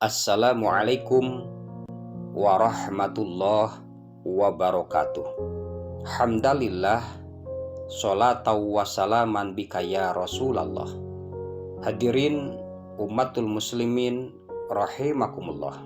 Assalamualaikum warahmatullahi wabarakatuh. Hamdalillah, sholatu wassalaman bika ya Rasulullah. Hadirin umatul muslimin rahimakumullah.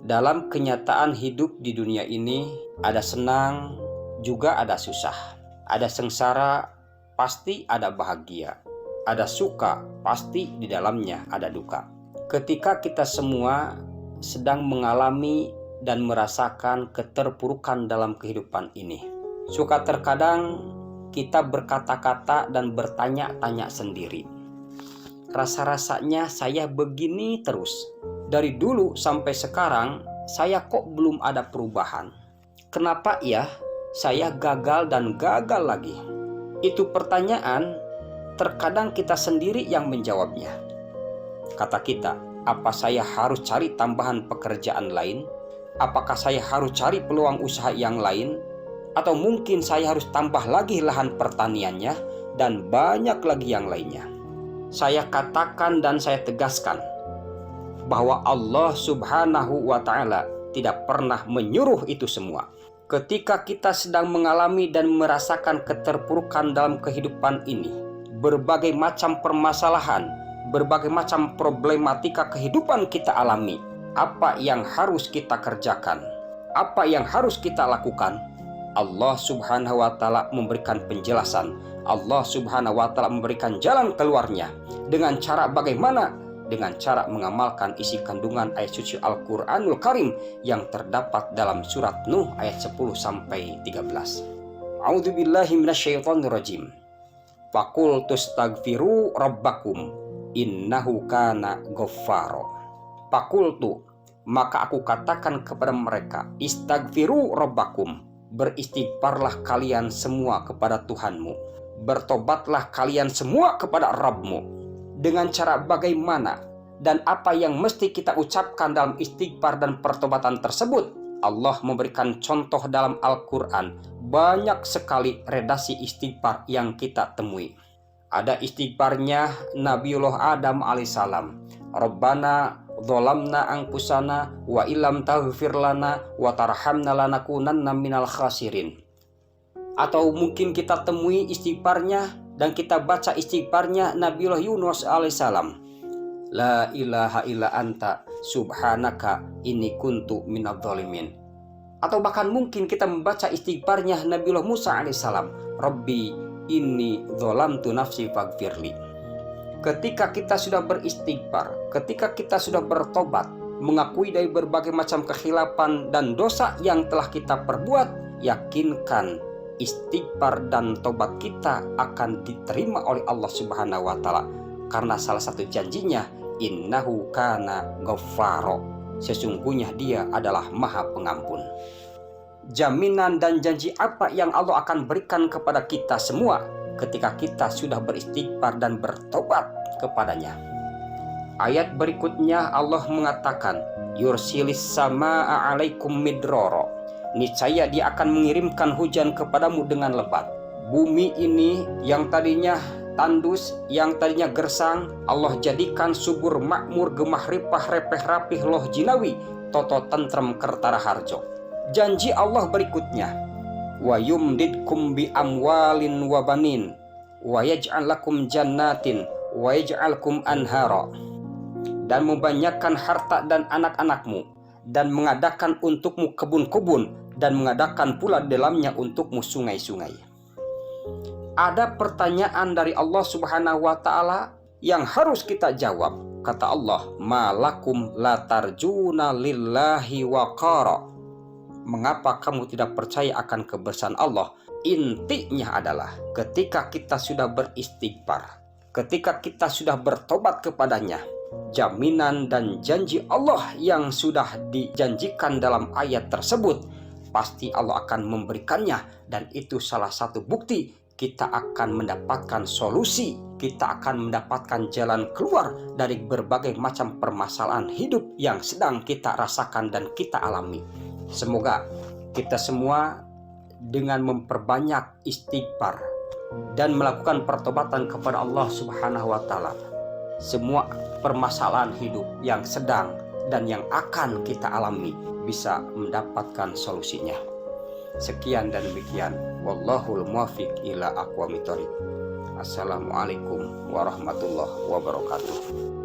Dalam kenyataan hidup di dunia ini, ada senang, juga ada susah. Ada sengsara, pasti ada bahagia. Ada suka, pasti di dalamnya ada duka. Ketika kita semua sedang mengalami dan merasakan keterpurukan dalam kehidupan ini, suka terkadang kita berkata-kata dan bertanya-tanya sendiri. Rasa-rasanya saya begini terus. Dari dulu sampai sekarang, saya kok belum ada perubahan. Kenapa ya saya gagal dan gagal lagi? Itu pertanyaan, terkadang kita sendiri yang menjawabnya. Kata kita, apa saya harus cari tambahan pekerjaan lain? Apakah saya harus cari peluang usaha yang lain? Atau mungkin saya harus tambah lagi lahan pertaniannya dan banyak lagi yang lainnya? Saya katakan dan saya tegaskan bahwa Allah Subhanahu wa Ta'ala tidak pernah menyuruh itu semua. Ketika kita sedang mengalami dan merasakan keterpurukan dalam kehidupan ini, berbagai macam permasalahan, berbagai macam problematika kehidupan kita alami, apa yang harus kita kerjakan? Apa yang harus kita lakukan? Allah Subhanahu wa Ta'ala memberikan penjelasan. Allah Subhanahu wa Ta'ala memberikan jalan keluarnya. Dengan cara bagaimana? Dengan cara mengamalkan isi kandungan ayat suci Al-Quranul Karim yang terdapat dalam surat Nuh ayat 10-13. A'udzubillahi minasyaitonirrajim. Faqul tustaghfiru rabbakum innahu kana ghaffaro. Faqultu, maka aku katakan kepada mereka, istaghfiru rabbakum, beristighfarlah kalian semua kepada Tuhanmu, bertobatlah kalian semua kepada Rabbmu. Dengan cara bagaimana dan apa yang mesti kita ucapkan dalam istighfar dan pertobatan tersebut? Allah memberikan contoh dalam Al-Quran. Banyak sekali redaksi istighfar yang kita temui. Ada istighfarnya Nabiullah Adam alaihissalam. Rabbana dzolamna anfusana wa illam taghfir lana wa tarhamna lanakunanna minal khasirin. Atau mungkin kita temui istighfarnya dan kita baca istighfarnya Nabiullah Yunus alaihissalam. La ilaha illa anta subhanaka inni kuntu minadz dzalimin. Atau bahkan mungkin kita membaca istighfarnya Nabiullah Musa alaihissalam. Rabbi inni dzolamtu nafsi faghfirli. Ketika kita sudah beristighfar, ketika kita sudah bertobat, mengakui dari berbagai macam kekhilafan dan dosa yang telah kita perbuat, yakinkan istighfar dan tobat kita akan diterima oleh Allah Subhanahu wa Ta'ala. Karena salah satu janjinya, innahu kana ghaffaro, sesungguhnya dia adalah maha pengampun. Jaminan dan janji apa yang Allah akan berikan kepada kita semua ketika kita sudah beristighfar dan bertobat kepadanya? Ayat berikutnya Allah mengatakan, yursilis samaa alaikum midroro, niscaya dia akan mengirimkan hujan kepadamu dengan lebat. Bumi ini yang tadinya tandus, yang tadinya gersang, Allah jadikan subur makmur, gemah ripah repeh rapih loh jinawi, toto tentrem kertara harjo. Janji Allah berikutnya, wa yumdidkum bi amwalin wa banin wa yaj'al lakum jannatin wa yaj'alkum anhara, dan membanyakkan harta dan anak-anakmu, dan mengadakan untukmu kebun-kebun, dan mengadakan pula dalamnya untukmu sungai-sungai. Ada pertanyaan dari Allah Subhanahu wa Ta'ala yang harus kita jawab. Kata Allah, malakum la tarjuna lillahi waqara, mengapa kamu tidak percaya akan kebesaran Allah? Intinya adalah ketika kita sudah beristighfar, ketika kita sudah bertobat kepadanya, jaminan dan janji Allah yang sudah dijanjikan dalam ayat tersebut pasti Allah akan memberikannya. Dan itu salah satu bukti kita akan mendapatkan solusi, kita akan mendapatkan jalan keluar dari berbagai macam permasalahan hidup yang sedang kita rasakan dan kita alami. Semoga kita semua dengan memperbanyak istighfar dan melakukan pertobatan kepada Allah Subhanahu wa Ta'ala, semua permasalahan hidup yang sedang dan yang akan kita alami bisa mendapatkan solusinya. Sekian dan demikian. Wallahul muwaffiq ila aqwamit thoriq. Assalamualaikum warahmatullahi wabarakatuh.